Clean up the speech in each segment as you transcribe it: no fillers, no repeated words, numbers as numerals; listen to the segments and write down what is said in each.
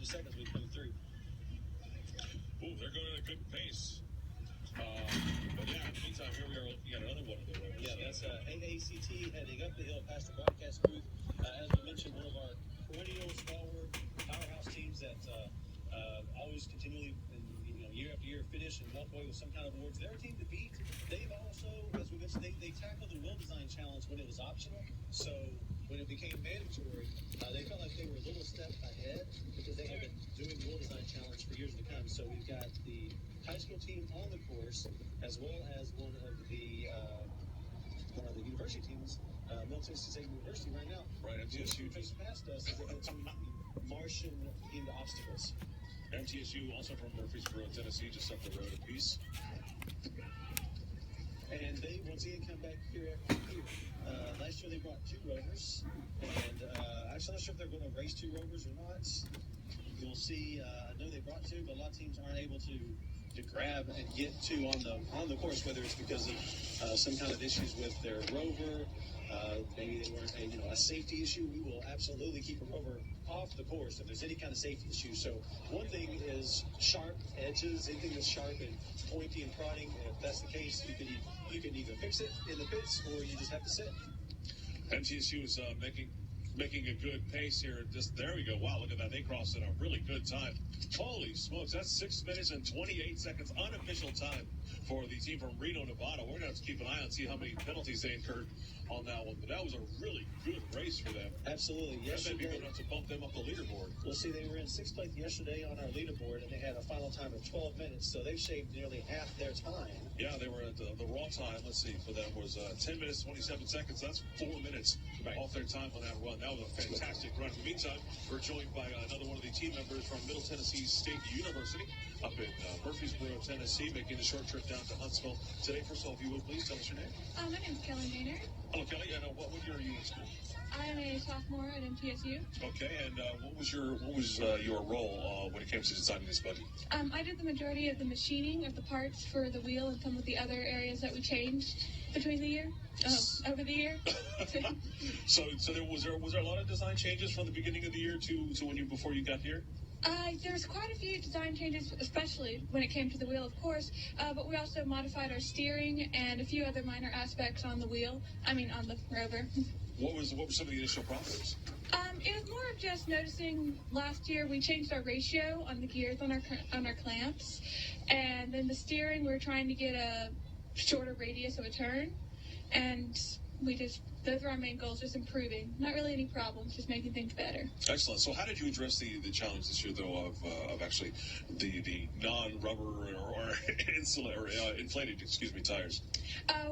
a second as we go through. Ooh, they're going at a good pace. But yeah, in the meantime, here we are looking at another one of the Rovers. Yeah, that's AACT heading up the hill past the broadcast booth. As we mentioned, one of our perennial stalwart powerhouse teams that always continually, year after year, finish and walk away with some kind of awards. They're a team to beat. They've also, as we mentioned, they tackled the wheel design challenge when it was optional. So when it became mandatory, they felt like they were a little step ahead because they had been doing the wheel design challenge for years to come. So we've got the high school team on the course, as well as one of the university teams, Middle Tennessee State University right now. Right, MTSU just passed us as they head to Martian-themed obstacles. MTSU, also from Murfreesboro, Tennessee, just up the road a piece. And they once again come back here after year. Last year they brought 2 Rovers, and actually I'm not sure if they're going to race 2 Rovers or not. You'll see. I know they brought 2, but a lot of teams aren't able to grab and get 2 on the course, whether it's because of some kind of issues with their Rover. Maybe they weren't a safety issue. We will absolutely keep a Rover off the course if there's any kind of safety issue. So one thing is sharp edges, anything that's sharp and pointy and prodding. If that's the case, you can either fix it in the pits or you just have to sit. MTSU is making a good pace here. There we go. Wow, look at that. They crossed in a really good time. Holy smokes, that's 6 minutes and 28 seconds unofficial time for the team from Reno, Nevada. We're going to have to keep an eye on see how many penalties they incurred on that one. But that was a really good race for them. Absolutely. Yesterday, they'd be good enough to bump them up the leaderboard. We'll see, they were in 6th place yesterday on our leaderboard, and they had a final time of 12 minutes, so they've shaved nearly half their time. Yeah, they were at the raw time, let's see, for them was 10 minutes, 27 seconds. That's 4 minutes off their time on that run. That was a fantastic run. In the meantime, we're joined by another one of the team members from Middle Tennessee State University up in Murfreesboro, Tennessee, making the short trip down to Huntsville today. First of all, if you would please tell us your name. My name's Kelly Maynard. Hello, Kelly. And what year are you in school? I am a sophomore at MTSU. Okay, and what was your role when it came to designing this buggy? I did the majority of the machining of the parts for the wheel and some of the other areas that we changed between the year. Over the year. So was there a lot of design changes from the beginning of the year to before you got here? There's quite a few design changes, especially when it came to the wheel, of course, but we also modified our steering and a few other minor aspects on the on the Rover. What were some of the initial problems? It was more of just noticing last year we changed our ratio on the gears on our clamps, and then the steering we were trying to get a shorter radius of a turn, and those were our main goals, just improving. Not really any problems, just making things better. Excellent. So how did you address the challenge this year, though, of actually the non-rubber or inflated, tires?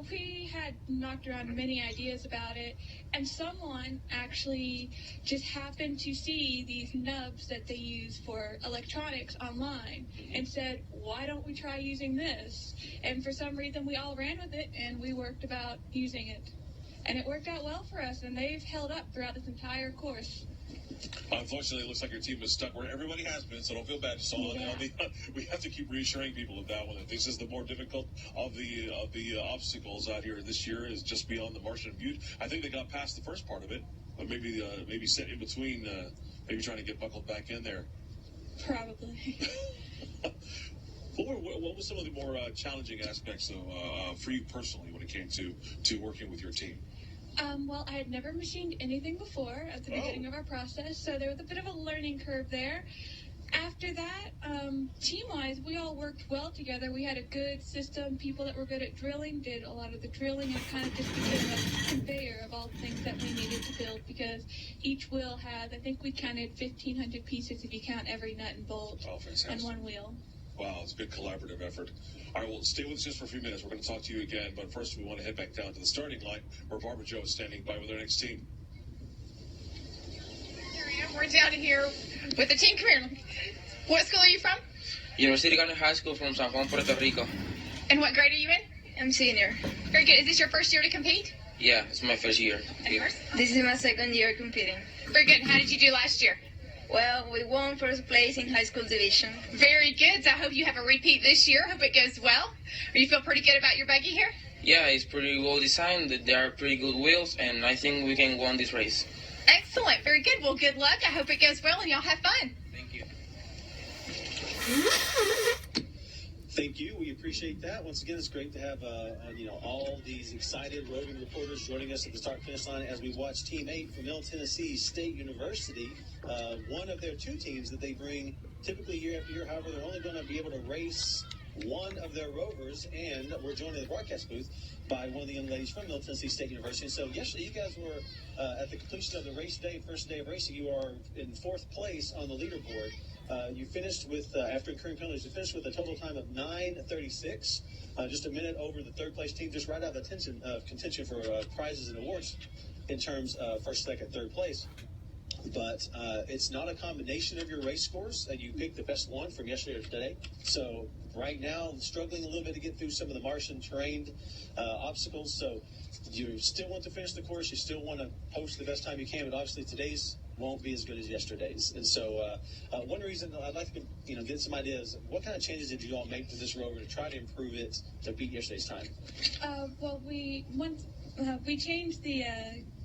We had knocked around many ideas about it, and someone actually just happened to see these nubs that they use for electronics online and said, why don't we try using this? And for some reason, we all ran with it, and we worked about using it. And it worked out well for us, and they've held up throughout this entire course. Unfortunately, it looks like your team is stuck where everybody has been, so don't feel bad. We have to keep reassuring people of that one. That this is the more difficult of the obstacles out here this year is just beyond the Martian Butte. I think they got past the first part of it, but maybe set in between, maybe trying to get buckled back in there. Probably. What was some of the more challenging aspects for you personally when it came to working with your team? Well, I had never machined anything before at the beginning of our process, so there was a bit of a learning curve there. After that, team-wise, we all worked well together. We had a good system. People that were good at drilling did a lot of the drilling, and it kind of just became a conveyor of all the things that we needed to build, because each wheel had, I think we counted 1,500 pieces if you count every nut and bolt and one wheel. Wow, it's a good collaborative effort. All right, well, stay with us just for a few minutes. We're going to talk to you again, but first we want to head back down to the starting line where Barbara Joe is standing by with our next team. Here I am. We're down here with the team. Come here. What school are you from? University Garden High School from San Juan, Puerto Rico. And what grade are you in? I'm senior. Very good. Is this your first year to compete? Yeah, it's my first year. This is my second year competing. Very good. How did you do last year? Well, we won first place in high school division. Very good. So I hope you have a repeat this year. Hope it goes well. Do you feel pretty good about your buggy here? Yeah, it's pretty well designed. There are pretty good wheels, and I think we can win this race. Excellent. Very good. Well, good luck. I hope it goes well, and y'all have fun. Thank you. Thank you. We appreciate that. Once again, it's great to have all these excited roving reporters joining us at the start-finish line as we watch Team 8 from Middle Tennessee State University, one of their two teams that they bring typically year after year. However, they're only going to be able to race one of their rovers, and we're joined in the broadcast booth by one of the young ladies from Middle Tennessee State University. So yesterday, you guys were at the completion of the race day, first day of racing. You are in fourth place on the leaderboard. You finished with, after incurring penalties, you finished with a total time of 9:36, just a minute over the third place team, just right out of contention for prizes and awards in terms of first, second, third place. But it's not a combination of your race scores, and you picked the best one from yesterday or today. So right now, struggling a little bit to get through some of the Martian terrain obstacles. So you still want to finish the course. You still want to post the best time you can, but obviously today's won't be as good as yesterday's. And so one reason I'd like to get some ideas, what kind of changes did you all make to this rover to try to improve it to beat yesterday's time? Well, we changed the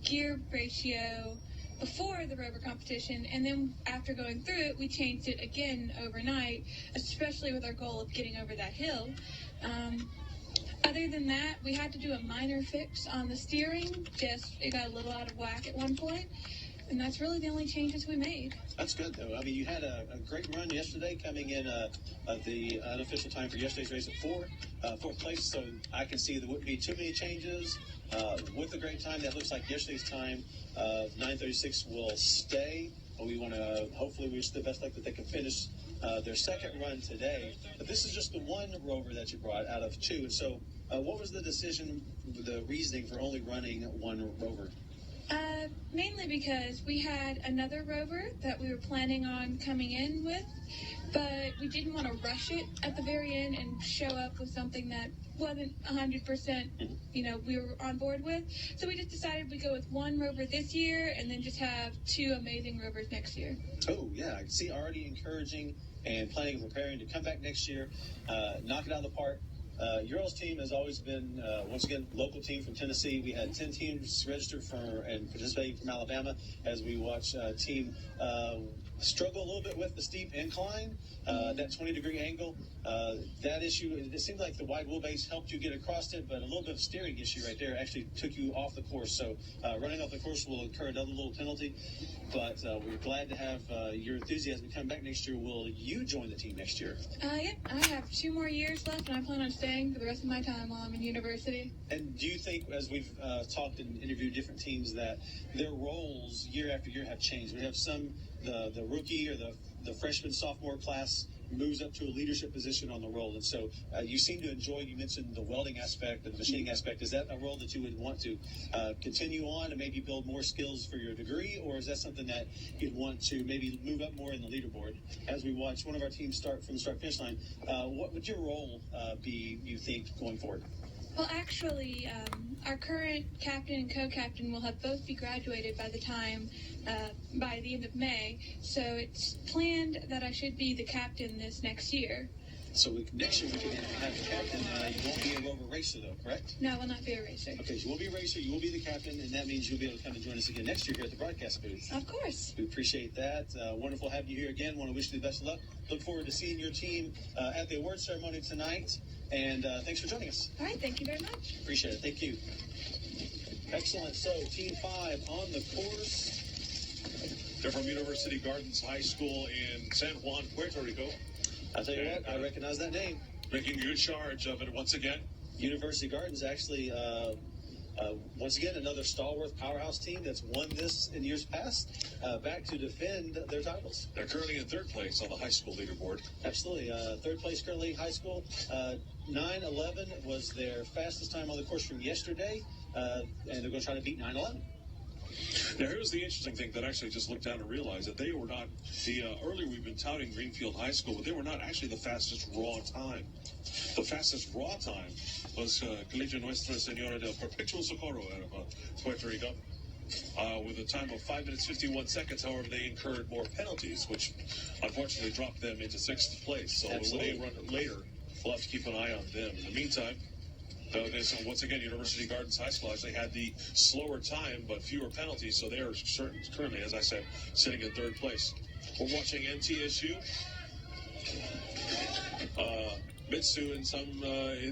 gear ratio before the rover competition, and then after going through it, we changed it again overnight, especially with our goal of getting over that hill. Other than that, we had to do a minor fix on the steering. It got a little out of whack at one point, and that's really the only changes we made. That's good, though. I mean, you had a great run yesterday, coming in the unofficial time for yesterday's race at fourth place, so I can see there wouldn't be too many changes. With a great time, that looks like yesterday's time of 9:36 will stay. We want to hopefully wish the best luck that they can finish their second run today. But this is just the one rover that you brought out of two. And so what was the decision, the reasoning for only running one rover? Mainly because we had another rover that we were planning on coming in with, but we didn't want to rush it at the very end and show up with something that wasn't 100%, we were on board with. So we just decided we'd go with one rover this year and then just have two amazing rovers next year. Oh, yeah. I can see already encouraging and planning and preparing to come back next year, knock it out of the park. Your all's team has always been, once again, local team from Tennessee. We had 10 teams registered and participating from Alabama as we watch a team struggle a little bit with the steep incline, that 20-degree angle. That issue, it seemed like the wide wheelbase helped you get across it, but a little bit of steering issue right there actually took you off the course. So running off the course will incur another little penalty, but we're glad to have your enthusiasm come back next year. Will you join the team next year? Yeah, I have 2 more years left, and I plan on staying for the rest of my time while I'm in university. And do you think, as we've talked and interviewed different teams, that their roles year after year have changed? We have some, the rookie or the freshman, sophomore class moves up to a leadership position on the role. And so you seem to enjoy, you mentioned the welding aspect and the machining aspect. Is that a role that you would want to continue on and maybe build more skills for your degree? Or is that something that you'd want to maybe move up more in the leaderboard? As we watch one of our teams start from the start-finish line, what would your role be, you think, going forward? Well, actually, our current captain and co-captain will have both be graduated by the end of May. So it's planned that I should be the captain this next year. So next year we can have the captain. You won't be a rover racer, though, correct? No, I will not be a racer. Okay, so you will be a racer, you will be the captain, and that means you'll be able to come and join us again next year here at the broadcast booth. Of course. We appreciate that. Wonderful having you here again. Want to wish you the best of luck. Look forward to seeing your team at the award ceremony tonight. And thanks for joining us. All right, thank you very much. Appreciate it. Thank you. Excellent. So, Team 5 on the course. They're from University Gardens High School in San Juan, Puerto Rico. I'll tell you what, I recognize that name. Making good charge of it once again. University Gardens actually, once again, another stalwart powerhouse team that's won this in years past, back to defend their titles. They're currently in third place on the high school leaderboard. Absolutely. Third place currently high school. 9:11 was their fastest time on the course from yesterday, and they're going to try to beat 9:11. Now, here's the interesting thing that I actually just looked down and realized that they were not, earlier we've been touting Greenfield High School, but they were not actually the fastest raw time. The fastest raw time was Colegio Nuestra Senora del Perpetual Socorro out of Puerto Rico, with a time of 5 minutes, 51 seconds. However, they incurred more penalties, which unfortunately dropped them into 6th place. So Absolutely. when they run later, we'll have to keep an eye on them. In the meantime, once again, University Gardens High School actually had the slower time, but fewer penalties, so they are currently, as I said, sitting in third place. We're watching NTSU Mitsu in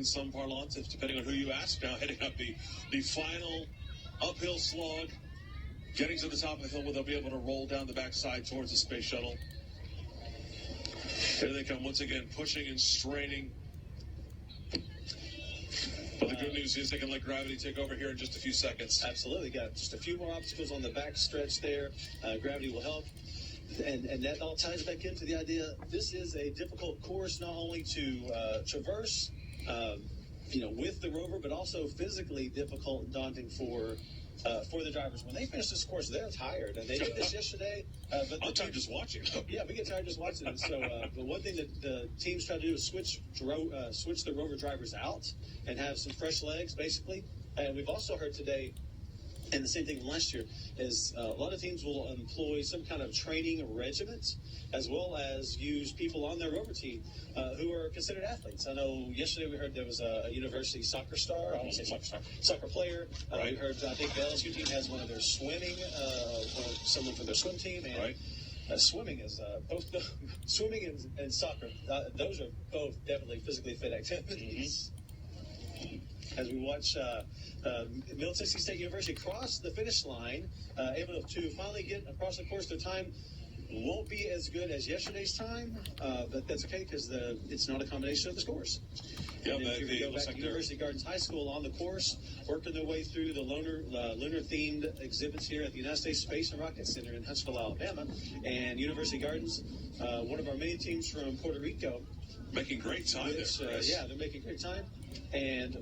some parlance, depending on who you ask. Now heading up the final uphill slog, getting to the top of the hill where they'll be able to roll down the backside towards the space shuttle. Here they come once again, pushing and straining. But the good news is they can let gravity take over here in just a few seconds. Absolutely. Got just a few more obstacles on the back stretch there. Gravity will help. And that all ties back into the idea this is a difficult course not only to traverse, with the Rover, but also physically difficult and daunting for the drivers. When they finish this course, they're tired. And they did this yesterday. But I'm tired just watching. Yeah, we get tired just watching it. So the one thing that the teams try to do is switch the Rover drivers out and have some fresh legs, basically. And we've also heard today, and the same thing last year, is a lot of teams will employ some kind of training regiment, as well as use people on their Rover team who are considered athletes. I know yesterday we heard there was a university soccer star, I won't say soccer star, soccer player. Right. We heard, I think the LSU team has one of their swimming, someone from their swim team. And Right. Swimming is swimming and soccer. Those are both definitely physically fit activities. As we watch Middle Tennessee State University cross the finish line, able to finally get across the course. Their time won't be as good as yesterday's time, but that's okay because it's not a combination of the scores. Yeah, And if you go back to University Gardens High School on the course, working their way through the lunar-themed exhibits here at the United States Space and Rocket Center in Huntsville, Alabama, and University Gardens, one of our many teams from Puerto Rico. Making great time there. Yeah, they're making great time. And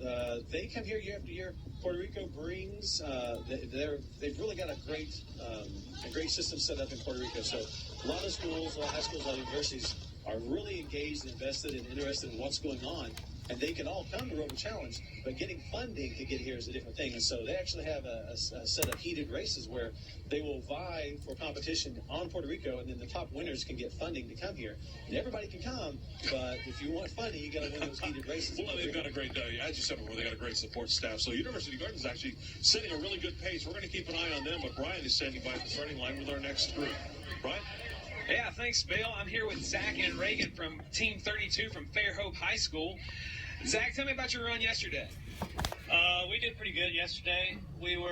they come here year after year. Puerto Rico brings, they've really got a great system set up in Puerto Rico. So a lot of schools, a lot of high schools, a lot of universities are really engaged and invested and interested in what's going on. And they can all come to Rover Challenge, but getting funding to get here is a different thing. And so they actually have a set of heated races where they will vie for competition on Puerto Rico, and then the top winners can get funding to come here. And everybody can come, but if you want funding, you got to win those heated races. Well, they've got a great, as you said before, they got a great support staff. So University Gardens is actually setting a really good pace. We're going to keep an eye on them, but Brian is standing by at the starting line with our next group. Brian? Yeah, thanks, Bill. I'm here with Zach and Reagan from Team 32 from Fairhope High School. Zach, tell me about your run yesterday. We did pretty good yesterday. We were